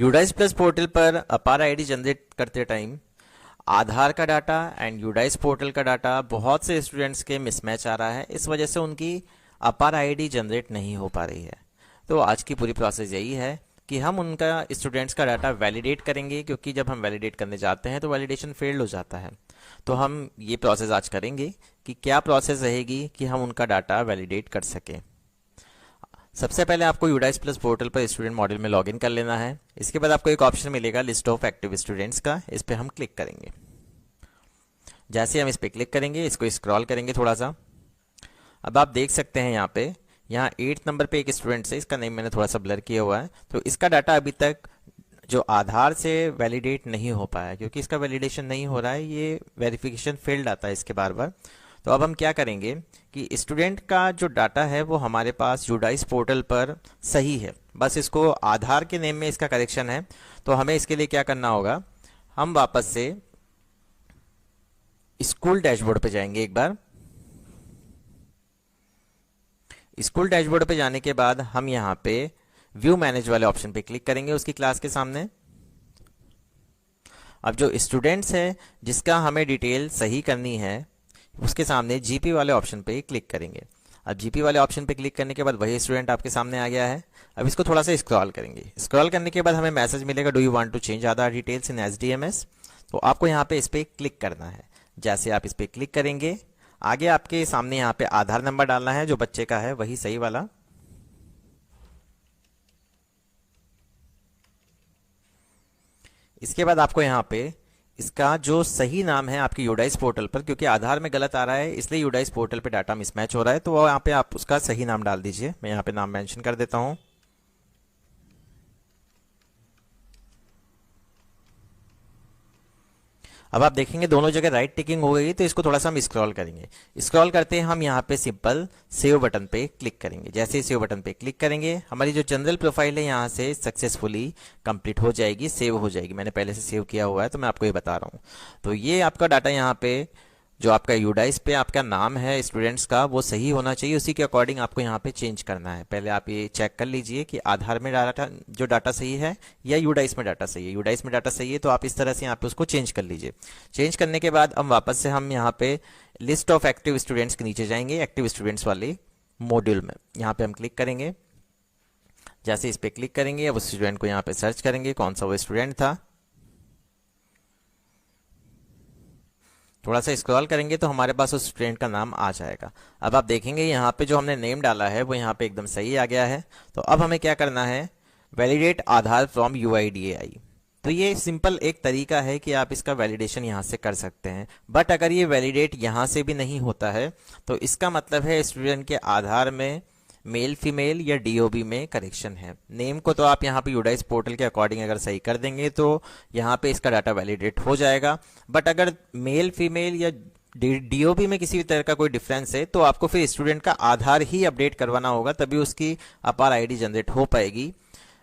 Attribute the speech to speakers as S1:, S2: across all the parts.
S1: UDISE plus portal पर अपार ID generate करते टाइम आधार का डाटा एंड यूडाइस पोर्टल का डाटा बहुत से स्टूडेंट्स के मिसमैच आ रहा है। इस वजह से उनकी अपार आईडी जनरेट नहीं हो पा रही है। तो आज की पूरी प्रोसेस यही है कि हम उनका स्टूडेंट्स का डाटा वैलिडेट करेंगे, क्योंकि जब हम वैलिडेट करने जाते हैं तो वैलिडेशन फेल्ड हो जाता है। तो हम ये प्रोसेस आज करेंगे कि क्या प्रोसेस रहेगी कि हम उनका डाटा वैलिडेट कर सकें। सबसे पहले आपको यूडाइस प्लस पोर्टल पर स्टूडेंट मॉड्यूल में लॉगिन कर लेना है। इसके बाद आपको एक ऑप्शन मिलेगा लिस्ट ऑफ एक्टिव स्टूडेंट्स का, इस पर हम क्लिक करेंगे। जैसे हम इस पर क्लिक करेंगे, इसको स्क्रॉल करेंगे थोड़ा सा। अब आप देख सकते हैं यहाँ 8 नंबर पे एक स्टूडेंट है, इसका नेम मैंने थोड़ा सा ब्लर किया हुआ है। तो इसका डाटा अभी तक जो आधार से वैलिडेट नहीं हो पाया, क्योंकि इसका वैलिडेशन नहीं हो रहा है, ये वेरिफिकेशन फेल्ड आता है इसके बार बार। तो अब हम क्या करेंगे कि स्टूडेंट का जो डाटा है वो हमारे पास यूडाइस पोर्टल पर सही है, बस इसको आधार के नेम में इसका करेक्शन है। तो हमें इसके लिए क्या करना होगा, हम वापस से स्कूल डैशबोर्ड पे जाएंगे। एक बार स्कूल डैशबोर्ड पे जाने के बाद हम यहाँ पे व्यू मैनेज वाले ऑप्शन पे क्लिक करेंगे उसकी क्लास के सामने। अब जो स्टूडेंट्स है जिसका हमें डिटेल सही करनी है, उसके सामने जीपी वाले ऑप्शन पे क्लिक करेंगे। अब जीपी वाले ऑप्शन पे क्लिक करने के बाद वही स्टूडेंट आपके सामने आ गया है। अब इसको थोड़ा सा स्क्रॉल करेंगे। स्क्रॉल करने के बाद हमें मैसेज मिलेगा, do you want to change Aadhaar details in SDMS. तो आपको यहाँ पे इस पर क्लिक करना है। जैसे आप इस पर क्लिक करेंगे, आगे आपके सामने यहाँ पे आधार नंबर डालना है जो बच्चे का है, वही सही वाला। इसके बाद आपको यहाँ पे इसका जो सही नाम है आपके यूडाइस पोर्टल पर, क्योंकि आधार में गलत आ रहा है इसलिए यूडाइस पोर्टल पे डाटा मिसमैच हो रहा है, तो यहाँ पे आप उसका सही नाम डाल दीजिए। मैं यहाँ पे नाम मेंशन कर देता हूँ। अब आप देखेंगे दोनों जगह राइट टिकिंग हो गई। तो इसको थोड़ा सा हम स्क्रॉल करेंगे। स्क्रॉल करते हैं हम यहाँ पे सिंपल सेव बटन पे क्लिक करेंगे। जैसे ही सेव बटन पे क्लिक करेंगे, हमारी जो जनरल प्रोफाइल है यहाँ से सक्सेसफुली कंप्लीट हो जाएगी, सेव हो जाएगी। मैंने पहले से सेव किया हुआ है तो मैं आपको ये बता रहा हूँ। तो ये आपका डाटा यहाँ पे जो आपका यूडाइस पे आपका नाम है स्टूडेंट्स का वो सही होना चाहिए, उसी के अकॉर्डिंग आपको यहाँ पे चेंज करना है। पहले आप ये चेक कर लीजिए कि आधार में डाटा जो डाटा सही है या यूडाइस में डाटा सही है। यूडाइस में डाटा सही है तो आप इस तरह से यहाँ पे उसको चेंज कर लीजिए। चेंज करने के बाद हम वापस से हम यहाँ पे लिस्ट ऑफ एक्टिव स्टूडेंट्स के नीचे जाएंगे, एक्टिव स्टूडेंट्स वाले मॉड्यूल में यहाँ पे हम क्लिक करेंगे। जैसे इस पर क्लिक करेंगे, अब उस स्टूडेंट को यहाँ पे सर्च करेंगे कौन सा वो स्टूडेंट था। थोड़ा सा स्क्रॉल करेंगे तो हमारे पास उस स्टूडेंट का नाम आ जाएगा। अब आप देखेंगे यहाँ पे जो हमने नेम डाला है वो यहाँ पे एकदम सही आ गया है। तो अब हमें क्या करना है, वैलिडेट आधार फ्रॉम यूआईडीएआई। तो ये सिंपल एक तरीका है कि आप इसका वैलिडेशन यहाँ से कर सकते हैं। बट अगर ये वैलिडेट यहाँ से भी नहीं होता है तो इसका मतलब है स्टूडेंट के आधार में मेल फीमेल या डीओबी में करेक्शन है। नेम को तो आप यहाँ पे यूडाइस पोर्टल के अकॉर्डिंग अगर सही कर देंगे तो यहाँ पे इसका डाटा वैलिडेट हो जाएगा। बट अगर मेल फीमेल या डीओबी में किसी भी तरह का कोई डिफरेंस है तो आपको फिर स्टूडेंट का आधार ही अपडेट करवाना होगा, तभी उसकी अपार आईडी जनरेट हो पाएगी,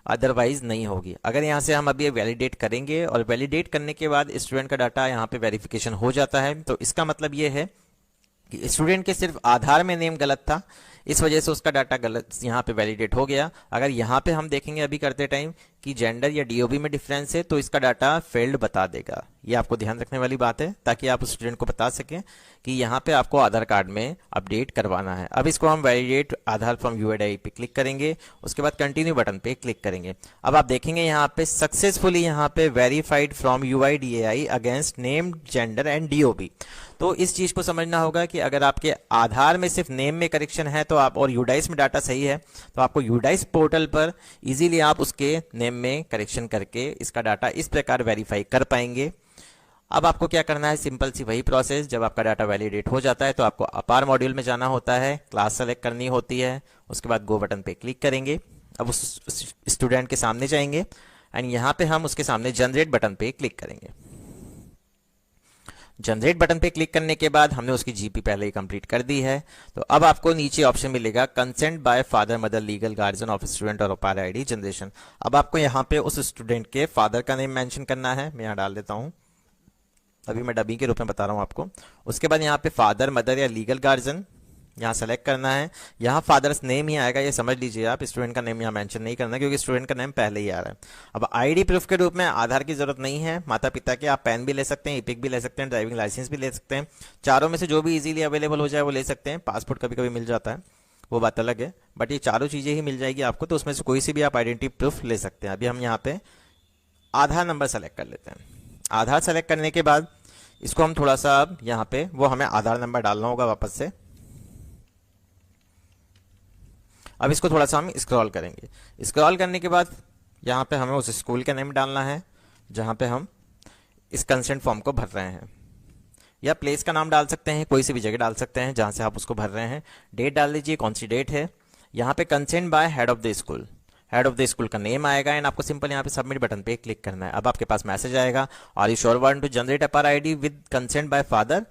S1: अदरवाइज नहीं होगी। अगर यहाँ से हम अभी वैलिडेट करेंगे और वैलिडेट करने के बाद स्टूडेंट का डाटा यहाँ पे वेरिफिकेशन हो जाता है, तो इसका मतलब ये है कि स्टूडेंट के सिर्फ आधार में नेम गलत था, इस वजह से उसका डाटा गलत यहाँ पे वैलिडेट हो गया। अगर यहाँ पे हम देखेंगे अभी करते टाइम कि जेंडर या डीओबी में डिफरेंस है तो इसका डाटा फेल्ड बता देगा। ये आपको ध्यान रखने वाली बात है ताकि आप उस स्टूडेंट को बता सकें कि यहाँ पे आपको आधार कार्ड में अपडेट करवाना है। अब इसको हम वैलिडेट आधार फ्रॉम यूआईडीएआई पे क्लिक करेंगे, उसके बाद कंटिन्यू बटन पे क्लिक करेंगे। अब आप देखेंगे यहाँ पे सक्सेसफुली यहाँ पे verified from UIDAI against name gender and DOB. तो इस चीज को समझना होगा कि अगर आपके आधार में सिर्फ नेम में करेक्शन है तो आप और यूडाइस में डाटा सही है तो आपको यूडाइस पोर्टल पर इजीली आप उसके नेम में करेक्शन करके इसका डाटा इस प्रकार वेरीफाई कर पाएंगे। अब आपको क्या करना है, सिंपल सी वही प्रोसेस। जब आपका डाटा वैलिडेट हो जाता है तो आपको अपार मॉड्यूल में जाना होता है, क्लास सेलेक्ट करनी होती है, उसके बाद गो बटन पे क्लिक करेंगे। अब उस स्टूडेंट के सामने जाएंगे एंड यहाँ पे हम उसके सामने जनरेट बटन पे क्लिक करेंगे। जनरेट बटन पे क्लिक करने के बाद हमने उसकी जीपी पहले ही कंप्लीट कर दी है। तो अब आपको नीचे ऑप्शन मिलेगा consent by father mother legal guardian of student और अपार आईडी जनरेशन। अब आपको यहाँ पे उस स्टूडेंट के फादर का नेम मेंशन करना है। मैं यहाँ डाल देता हूँ, अभी मैं डबी के रूप में बता रहा हूँ आपको। उसके बाद यहाँ पे फादर मदर या लीगल गार्जियन यहाँ सेलेक्ट करना है। यहाँ फादर्स नेम ही आएगा, ये समझ लीजिए आप, स्टूडेंट का नेम यहाँ मेंशन नहीं करना क्योंकि स्टूडेंट का नेम पहले ही आ रहा है। अब आईडी प्रूफ के रूप में आधार की जरूरत नहीं है, माता पिता के आप पैन भी ले सकते हैं, ईपिक भी ले सकते हैं, ड्राइविंग लाइसेंस भी ले सकते हैं, चारों में से जो भी इजीली अवेलेबल हो जाए वो ले सकते हैं। पासपोर्ट कभी कभी मिल जाता है, वो बात अलग है, बट ये चारों चीज़ें ही मिल जाएगी आपको, तो उसमें से कोई सी भी आप आइडेंटिटी प्रूफ ले सकते हैं। अभी हम यहाँ पे आधार नंबर सेलेक्ट कर लेते हैं। आधार सेलेक्ट करने के बाद इसको हम थोड़ा सा, अब यहाँ पे वो हमें आधार नंबर डालना होगा वापस से। अब इसको थोड़ा सा हम स्क्रॉल करेंगे। स्क्रॉल करने के बाद यहाँ पे हमें उस स्कूल का नेम डालना है जहाँ पे हम इस कंसेंट फॉर्म को भर रहे हैं, या प्लेस का नाम डाल सकते हैं, कोई सी भी जगह डाल सकते हैं जहाँ से आप उसको भर रहे हैं। डेट डाल दीजिए, कौन सी डेट है। यहाँ पे consent bye head of the school, head of the school का नेम आएगा एंड आपको सिंपल यहाँ पे सबमिट बटन पे क्लिक करना है। अब आपके पास मैसेज आएगा, are you sure want to generate APAAR ID with consent by father.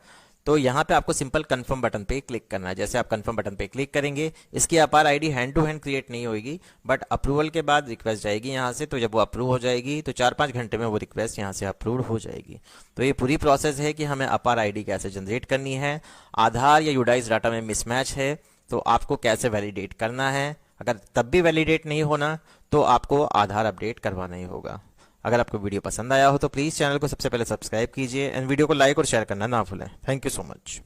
S1: तो यहाँ पे आपको सिंपल कंफर्म बटन पे क्लिक करना है। जैसे आप कंफर्म बटन पे क्लिक करेंगे, इसकी APAAR ID hand to hand create नहीं होगी, बट अप्रूवल के बाद रिक्वेस्ट जाएगी यहाँ से। तो जब वो अप्रूव हो जाएगी तो 4-5 घंटे में वो रिक्वेस्ट यहाँ से अप्रूव हो जाएगी। तो ये पूरी प्रोसेस है कि हमें अपार आईडी कैसे जनरेट करनी है, आधार या यूडाइस डाटा में मिसमैच है तो आपको कैसे वैलिडेट करना है। अगर तब भी वैलिडेट नहीं होना तो आपको आधार अपडेट करवाना ही होगा। अगर आपको वीडियो पसंद आया हो तो प्लीज़ चैनल को सबसे पहले सब्सक्राइब कीजिए एंड वीडियो को लाइक और शेयर करना ना भूलें। Thank you so much.